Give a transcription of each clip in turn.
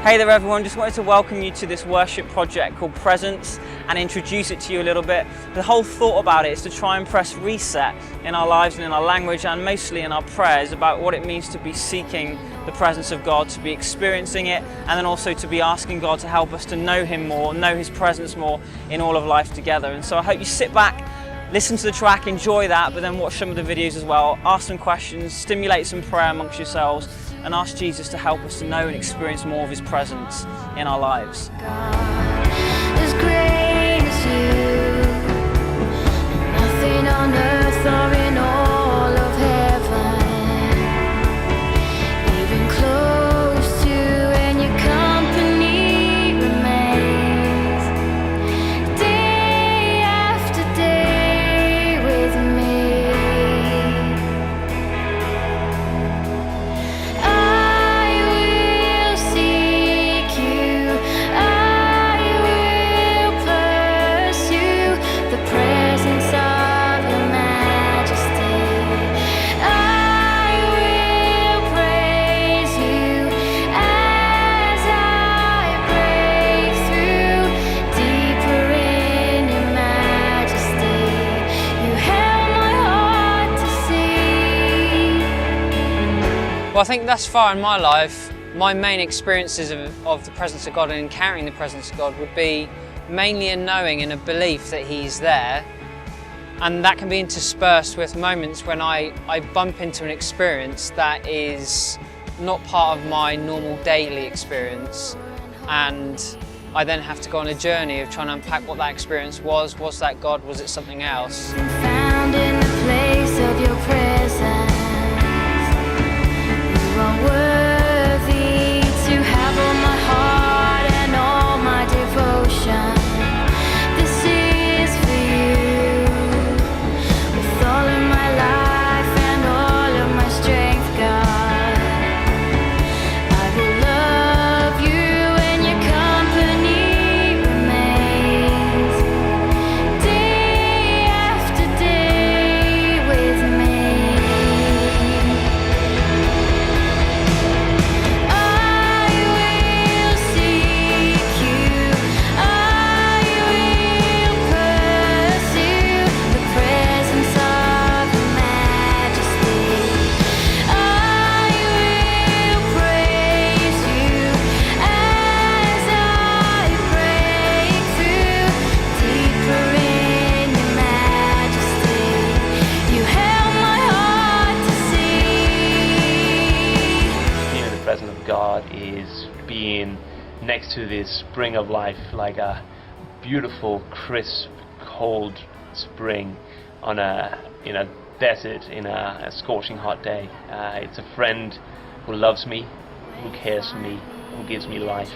Hey there everyone, just wanted to welcome you to this worship project called Presence and introduce it to you a little bit. The whole thought about it is to try and press reset in our lives and in our language and mostly in our prayers about what it means to be seeking the presence of God, to be experiencing it, and then also to be asking God to help us to know Him more, know His presence more in all of life together. And so I hope you sit back, listen to the track, enjoy that, but then watch some of the videos as well, ask some questions, stimulate some prayer amongst yourselves, and ask Jesus to help us to know and experience more of His presence in our lives. As great as you, nothing on earth or in all of heaven, even close to, and your company remains day after day with me. Well, I think thus far in my life, my main experiences of the presence of God and encountering the presence of God would be mainly a knowing and a belief that He's there. And that can be interspersed with moments when I bump into an experience that is not part of my normal daily experience. And I then have to go on a journey of trying to unpack what that experience was. Was that God? Was it something else? Found in the place of your presence. You are worthy to have all my heart and all my devotion. This is for you, with all of my life and all of my strength, God. I will love you and your company remains day after day with me. The presence of God is being next to this spring of life, like a beautiful, crisp, cold spring in a desert, in a scorching hot day. It's a friend who loves me, who cares for me, who gives me life.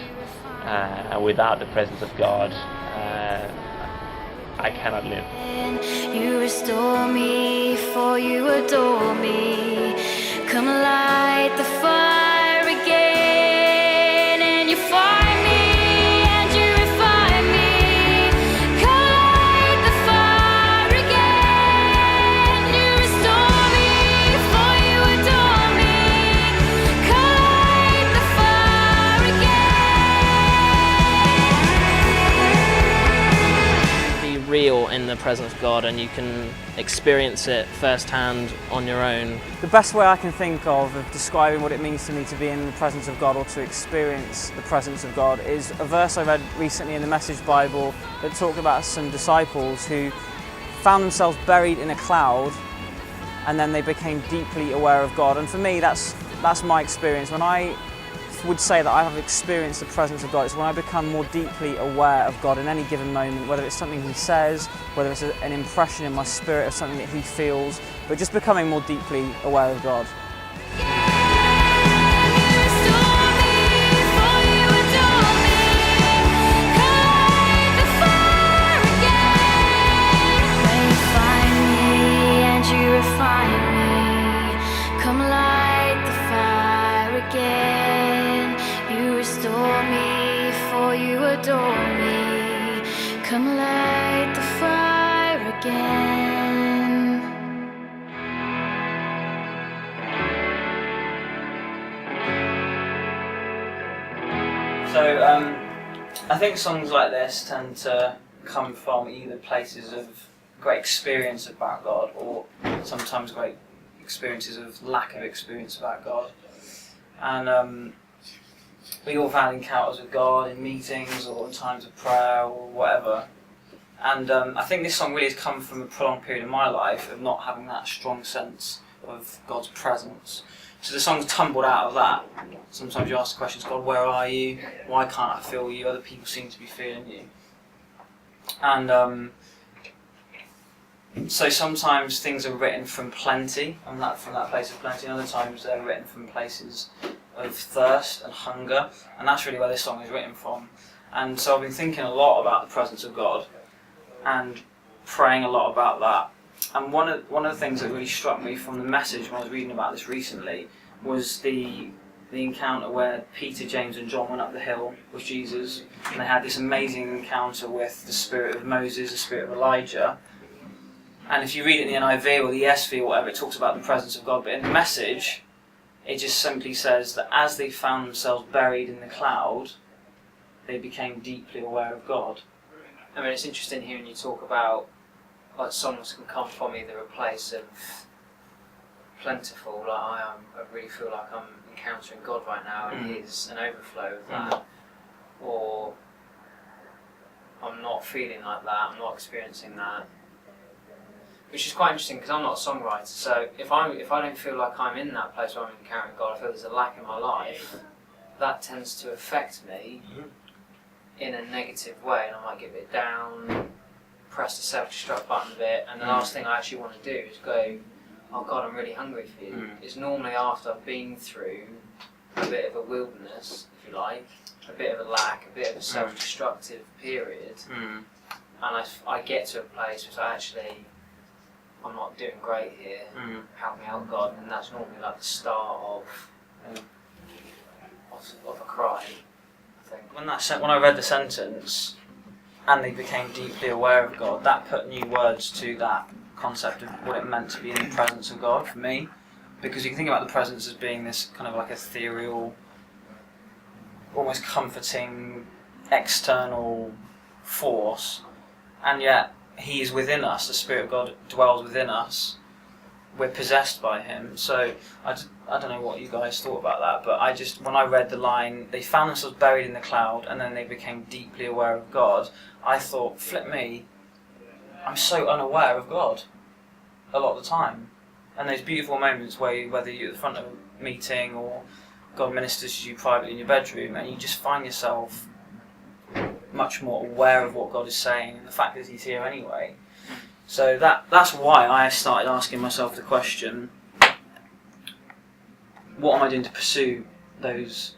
And without the presence of God, I cannot live. You restore me, for you adore me. Come light the fire again, and you find me and you refine me. Come light the fire again. You restore me, for you adore me. Come light the fire again. Be real in the presence of God, and you can experience it firsthand on your own. The best way I can think of describing what it means to me to be in the presence of God or to experience the presence of God is a verse I read recently in the Message Bible that talked about some disciples who found themselves buried in a cloud and then they became deeply aware of God. And for me, that's my experience. When I would say that I have experienced the presence of God, it's when I become more deeply aware of God in any given moment, whether it's something He says, whether it's an impression in my spirit of something that He feels, but just becoming more deeply aware of God. Come light the fire again. You restore me, for you adore me. Come light the fire again. So I think songs like this tend to come from either places of great experience about God, or sometimes great experiences of lack of experience about God. And we all have had encounters with God in meetings or in times of prayer or whatever. And I think this song really has come from a prolonged period in my life of not having that strong sense of God's presence. So the song's tumbled out of that. Sometimes you ask the questions, God, where are you? Why can't I feel you? Other people seem to be feeling you. And so sometimes things are written from plenty, from that place of plenty, and other times they're written from places of thirst and hunger, and that's really where this song is written from. And so I've been thinking a lot about the presence of God and praying a lot about that. And one of the things that really struck me from the message when I was reading about this recently was the encounter where Peter, James and John went up the hill with Jesus, and they had this amazing encounter with the spirit of Moses, the spirit of Elijah. And if you read it in the NIV or the ESV or whatever, it talks about the presence of God, but in the message it just simply says that as they found themselves buried in the cloud, they became deeply aware of God. I mean, it's interesting hearing you talk about like songs can come from either a place of plentiful, like I really feel like I'm encountering God right now, and He's an overflow of that, or I'm not feeling like that, I'm not experiencing that, which is quite interesting because I'm not a songwriter. So if I don't feel like I'm in that place where I'm encountering God, I feel there's a lack in my life, that tends to affect me in a negative way, and I might get a bit down, press the self-destruct button a bit, and the last thing I actually want to do is go, oh God, I'm really hungry for you. It's normally after I've been through a bit of a wilderness, if you like, a bit of a lack, a bit of a self-destructive period, and I get to a place where I'm not doing great here, help me out God, and that's normally like the start of a cry, I think. When I read the sentence, and they became deeply aware of God, that put new words to that concept of what it meant to be in the presence of God for me. Because you can think about the presence as being this kind of like ethereal, almost comforting, external force, and yet He is within us, the Spirit of God dwells within us, we're possessed by Him. So I don't know what you guys thought about that, but when I read the line, they found themselves buried in the cloud and then they became deeply aware of God, I thought, flip me, I'm so unaware of God a lot of the time. And those beautiful moments where whether you're at the front of a meeting or God ministers to you privately in your bedroom, and you just find yourself much more aware of what God is saying and the fact that He's here anyway. So that's why I started asking myself the question, what am I doing to pursue those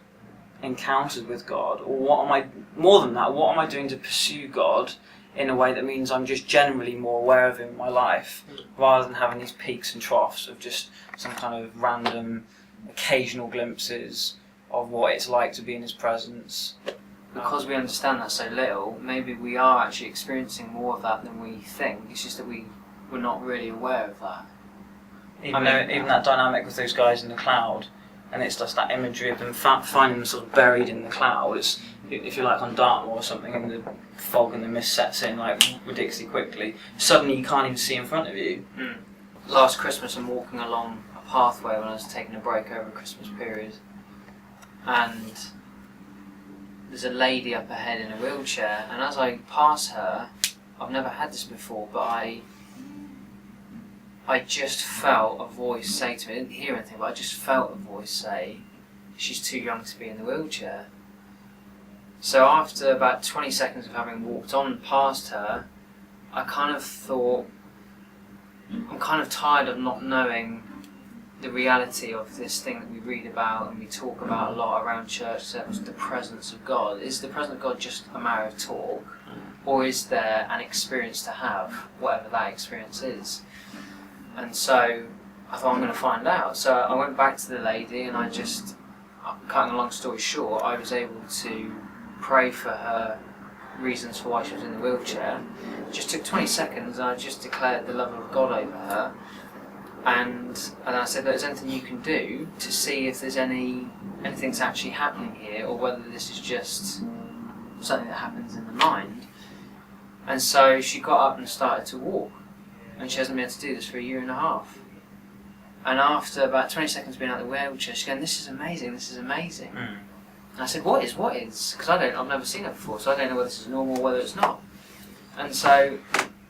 encounters with God? Or what am I doing to pursue God in a way that means I'm just generally more aware of Him in my life, rather than having these peaks and troughs of just some kind of random, occasional glimpses of what it's like to be in His presence. Because we understand that so little, maybe we are actually experiencing more of that than we think. It's just that we're not really aware of that. Even that dynamic with those guys in the cloud, and it's just that imagery of them finding themselves buried in the cloud. It's, if you like, on Dartmoor or something, and the fog and the mist sets in like ridiculously quickly. Suddenly you can't even see in front of you. Last Christmas I'm walking along a pathway when I was taking a break over the Christmas period, and there's a lady up ahead in a wheelchair, and as I pass her, I've never had this before, but I just felt a voice say to me, I didn't hear anything, but I just felt a voice say, she's too young to be in the wheelchair. So after about 20 seconds of having walked on past her, I kind of thought, I'm kind of tired of not knowing the reality of this thing that we read about and we talk about a lot around church service, the presence of God. Is the presence of God just a matter of talk, or is there an experience to have, whatever that experience is? And so I thought, I'm going to find out. So I went back to the lady, and cutting a long story short, I was able to pray for her reasons for why she was in the wheelchair. It just took 20 seconds, and I just declared the love of God over her. And I said, is there anything you can do to see if there's any anything's actually happening here, or whether this is just something that happens in the mind. And so she got up and started to walk, and she hasn't been able to do this for 1.5 years. And after about 20 seconds being out of the wheelchair, she's going, "This is amazing, this is amazing." And I said, what is? Because I've never seen it before, so I don't know whether this is normal or whether it's not. And so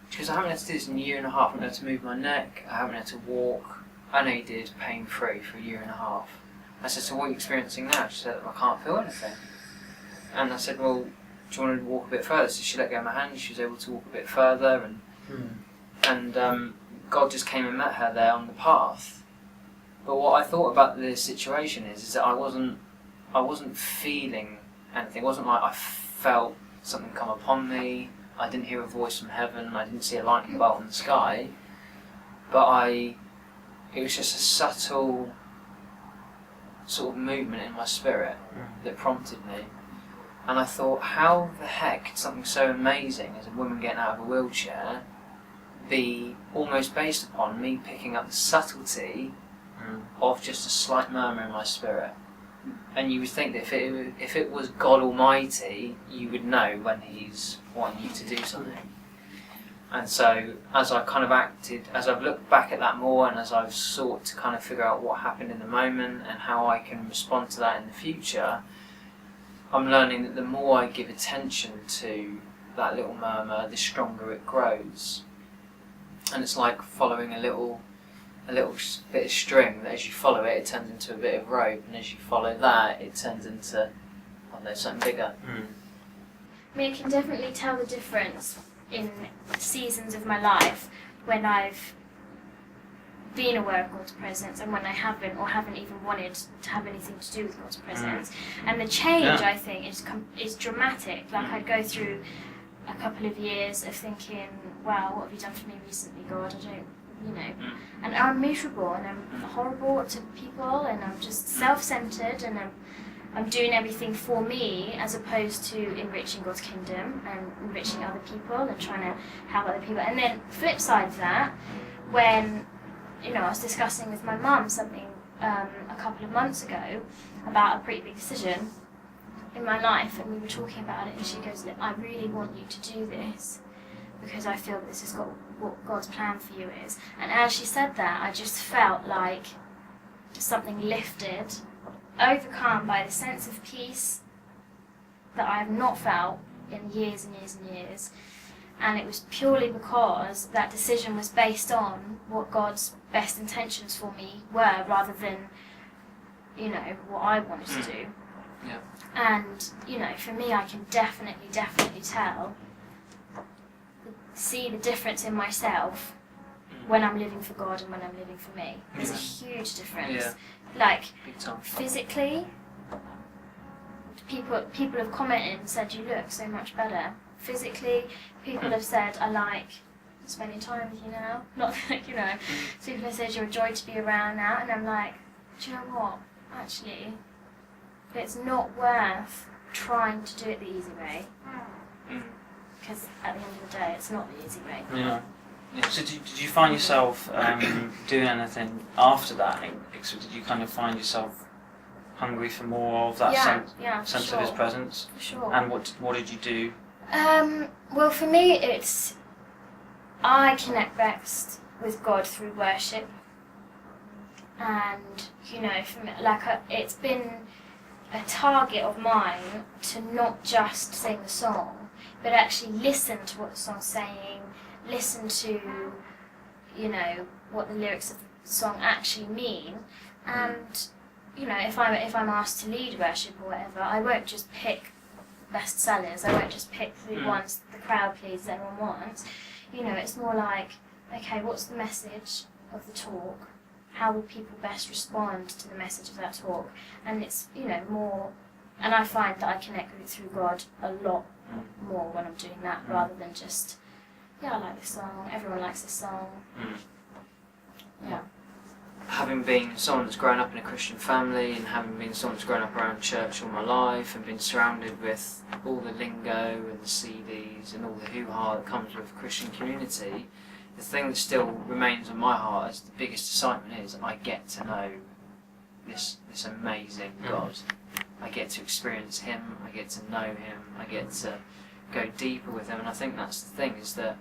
she goes, "I haven't been able to do this in 1.5 years, I haven't been able to move my neck, I haven't been able to walk." I know you did, pain-free for 1.5 years. I said, "So what are you experiencing now?" She said, "I can't feel anything." And I said, "Well, do you want to walk a bit further?" So she let go of my hand, she was able to walk a bit further, and God just came and met her there on the path. But what I thought about this situation is that I wasn't feeling anything. It wasn't like I felt something come upon me, I didn't hear a voice from heaven, I didn't see a lightning bolt in the sky, but it was just a subtle sort of movement in my spirit that prompted me. And I thought, how the heck could something so amazing as a woman getting out of a wheelchair be almost based upon me picking up the subtlety of just a slight murmur in my spirit? And you would think that if it was God Almighty, you would know when He's wanting you to do something. And so, as I kind of as I've looked back at that more, and as I've sought to kind of figure out what happened in the moment and how I can respond to that in the future, I'm learning that the more I give attention to that little murmur, the stronger it grows. And it's like following a little bit of string, that as you follow it, it turns into a bit of rope, and as you follow that, it turns into, I don't know, something bigger. I mean, I can definitely tell the difference in seasons of my life when I've been aware of God's presence and when I haven't, or haven't even wanted to have anything to do with God's presence. And the change, I think, is dramatic. Like, I'd go through a couple of years of thinking, "Wow, what have you done for me recently, God? I don't, and I'm miserable, and I'm horrible to people, and I'm just self-centered, and I'm doing everything for me as opposed to enriching God's kingdom and enriching other people and trying to help other people." And then flip side of that, when I was discussing with my mum something a couple of months ago about a pretty big decision in my life, and we were talking about it, and she goes, "Look, I really want you to do this because I feel that this is what God's plan for you is." And as she said that, I just felt like something lifted, overcome by the sense of peace that I have not felt in years and years and years. And it was purely because that decision was based on what God's best intentions for me were, rather than, what I wanted to do. Yeah. And, for me, I can definitely see the difference in myself when I'm living for God and when I'm living for me. There's a huge difference. Yeah. Like, Big time. physically, people have commented and said, "You look so much better." Physically, people have said, "I like spending time with you now." Not like, so people have said, "You're a joy to be around now." And I'm like, do you know what? Actually, it's not worth trying to do it the easy way. Because at the end of the day, it's not the easy way. Yeah. So did you find yourself doing anything after that? So did you kind of find yourself hungry for more of that sense of His presence? For sure. And what did you do? Well, for me, I connect best with God through worship. And, for me, it's been a target of mine to not just sing the song, but actually listen to what the song's saying, listen to, what the lyrics of the song actually mean. And, if I'm asked to lead worship or whatever, I won't just pick best sellers. I won't just pick the ones the crowd pleases, everyone wants. It's more like, okay, what's the message of the talk? How will people best respond to the message of that talk? And it's, more, and I find that I connect with it through God a lot more when I'm doing that, rather than just, I like this song, everyone likes this song. Yeah. Having been someone that's grown up in a Christian family, and having been someone that's grown up around church all my life, and been surrounded with all the lingo and the CDs and all the hoo-ha that comes with a Christian community, the thing that still remains on my heart as the biggest excitement is I get to know this amazing God. I get to experience Him, I get to know Him, I get to go deeper with Him, and I think that's the thing, is that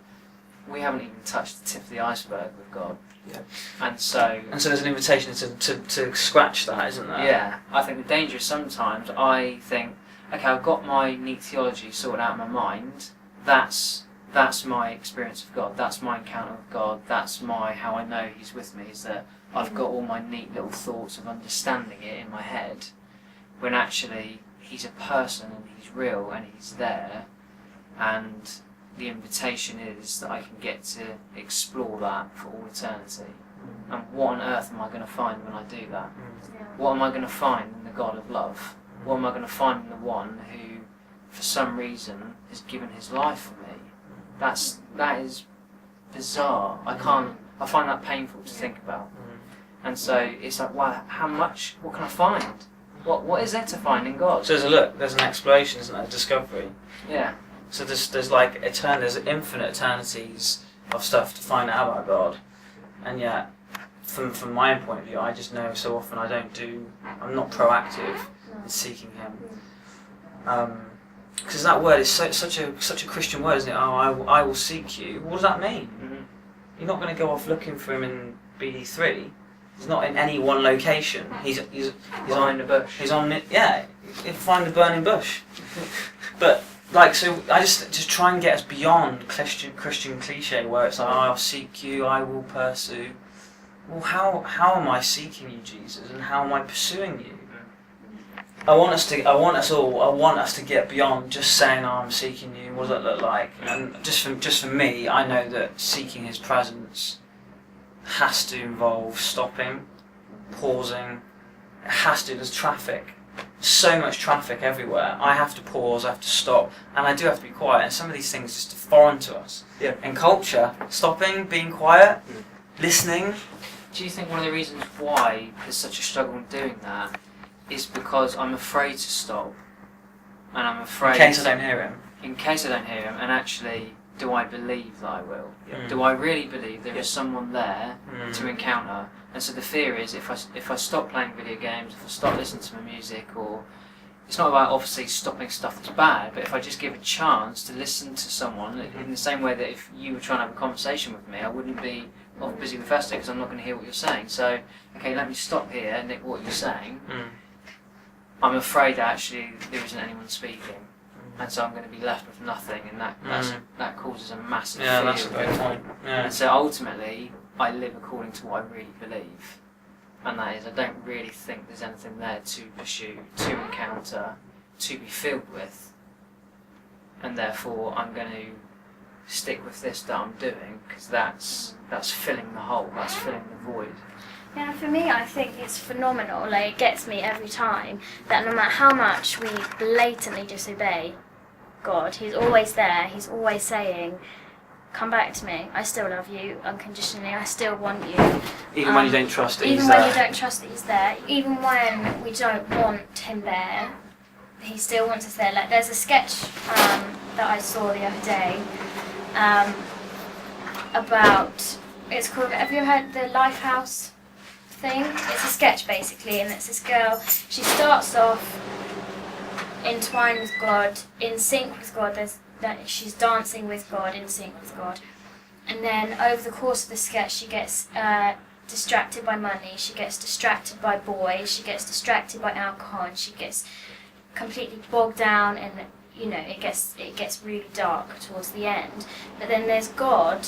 we haven't even touched the tip of the iceberg with God. Yeah. And so there's an invitation to scratch that, isn't there? Yeah, I think the danger is sometimes I think, okay, I've got my neat theology sorted out in my mind, that's my experience of God, that's my encounter with God, that's how I know He's with me, is that I've got all my neat little thoughts of understanding it in my head, when actually He's a person and He's real and He's there, and the invitation is that I can get to explore that for all eternity. And what on earth am I going to find when I do that? What am I going to find in the God of love? What am I going to find in the one who, for some reason, has given His life for me? That is bizarre. I find that painful to think about. And so it's like, wow, what can I find? What is there to find in God? So there's an exploration, isn't there? A discovery. Yeah. So there's like there's infinite eternities of stuff to find out about God, and yet, from my point of view, I just know so often I'm not proactive in seeking Him. Because that word is such a Christian word, isn't it? Oh, I will seek you. What does that mean? Mm-hmm. You're not going to go off looking for Him in BD3. He's not in any one location. He's behind the bush. He's on it. Yeah, you find the burning bush. But so I just try and get us beyond Christian cliche where it's like, I'll seek you, I will pursue. Well, how am I seeking you, Jesus, and how am I pursuing you? I want us to get beyond just saying, I'm seeking you. What does that look like? And just for me, I know that seeking His presence has to involve stopping, pausing. It has to. There's traffic. So much traffic everywhere. I have to pause, I have to stop, and I do have to be quiet. And some of these things are just foreign to us. Yeah. In culture, stopping, being quiet, listening. Do you think one of the reasons why there's such a struggle in doing that is because I'm afraid to stop, and I'm afraid... In case I don't hear Him. In case I don't hear Him, and actually, do I believe that I will? Yeah. Do I really believe there is someone there to encounter? And so the fear is, if I stop playing video games, if I stop listening to my music, or it's not about obviously stopping stuff that's bad, but if I just give a chance to listen to someone, in the same way that if you were trying to have a conversation with me, I wouldn't be busy with Festa because I'm not going to hear what you're saying. So, okay, let me stop here, Nick, what you're saying. I'm afraid that actually there isn't anyone speaking, and so I'm going to be left with nothing, and that causes a massive fear. Yeah, that's a great point. Yeah. And so ultimately, I live according to what I really believe, and that is, I don't really think there's anything there to pursue, to encounter, to be filled with, and therefore I'm going to stick with this that I'm doing, because that's filling the hole, that's filling the void. Yeah, for me, I think it's phenomenal. Like, it gets me every time that no matter how much we blatantly disobey God, He's always there. He's always saying, "Come back to me. I still love you unconditionally. I still want you." Even when you don't trust that He's even there. when you don't trust that He's there. Even when we don't want Him there, He still wants us there. Like, there's a sketch that I saw the other day about. It's called. Have you heard the Lifehouse thing? It's a sketch basically, and it's this girl. She starts off entwined with God, in sync with God. She's dancing with God, in sync with God, and then over the course of the sketch, she gets distracted by money. She gets distracted by boys. She gets distracted by alcohol, and she gets completely bogged down, and it gets really dark towards the end. But then there's God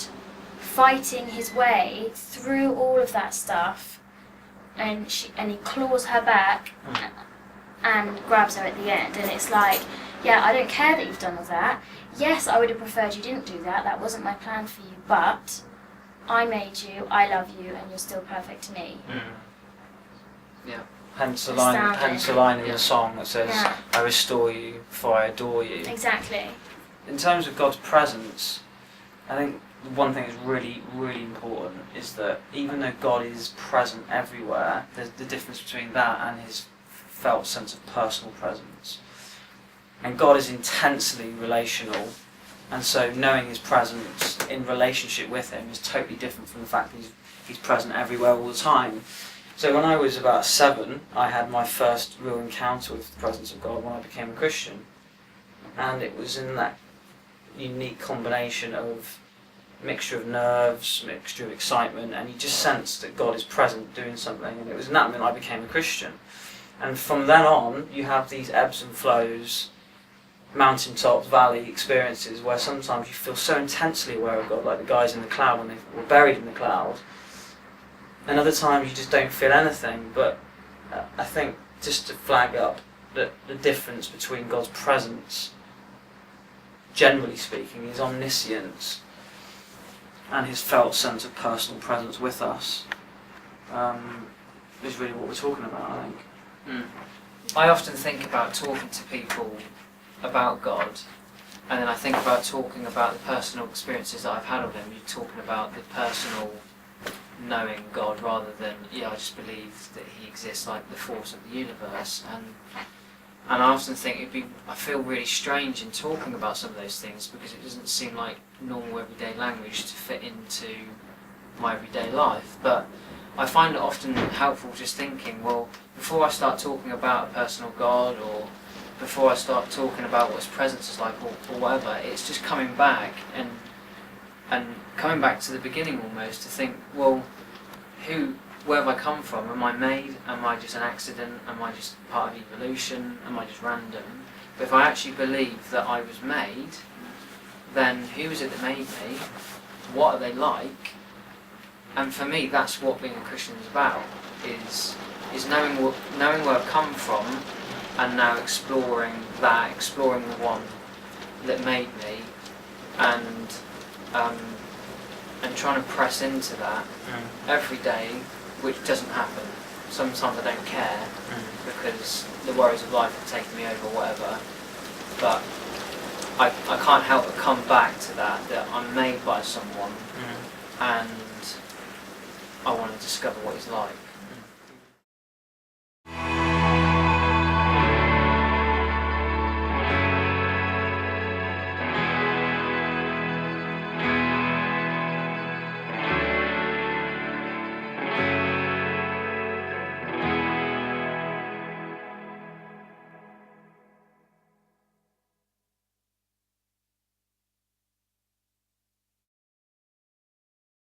fighting His way through all of that stuff, and He claws her back and grabs her at the end, and it's like, yeah, I don't care that you've done all that. Yes, I would have preferred you didn't do that. That wasn't my plan for you, but I made you, I love you, and you're still perfect to me. Yeah. Hence the line in the song that says, "I restore you, for I adore you." Exactly. In terms of God's presence, I think one thing that's really, really important is that even though God is present everywhere, there's the difference between that and His felt sense of personal presence. And God is intensely relational, and so knowing His presence in relationship with Him is totally different from the fact that He's present everywhere all the time. So when I was about 7, I had my first real encounter with the presence of God when I became a Christian. And it was in that unique combination of mixture of nerves, mixture of excitement, and you just sense that God is present doing something. And it was in that moment I became a Christian. And from then on, you have these ebbs and flows, mountaintops, valley experiences where sometimes you feel so intensely aware of God, like the guys in the cloud when they were buried in the cloud. And other times you just don't feel anything. But I think, just to flag up, that the difference between God's presence, generally speaking, his omniscience and his felt sense of personal presence with us, is really what we're talking about, I think. I often think about talking to people about God, and then I think about talking about the personal experiences that I've had of him. You're talking about the personal knowing God rather than, I just believe that he exists like the force of the universe. And I often think I feel really strange in talking about some of those things because it doesn't seem like normal everyday language to fit into my everyday life. But I find it often helpful just thinking, well, before I start talking about a personal God, or before I start talking about what his presence is like, or whatever, it's just coming back and coming back to the beginning almost, to think, well, where have I come from? Am I made? Am I just an accident? Am I just part of evolution? Am I just random? But if I actually believe that I was made, then who is it that made me? What are they like? And for me, that's what being a Christian is about, is knowing where I've come from, and now exploring the one that made me, and trying to press into that every day, which doesn't happen. Sometimes I don't care because the worries of life have taken me over, whatever. But I can't help but come back to that I'm made by someone, and I want to discover what he's like.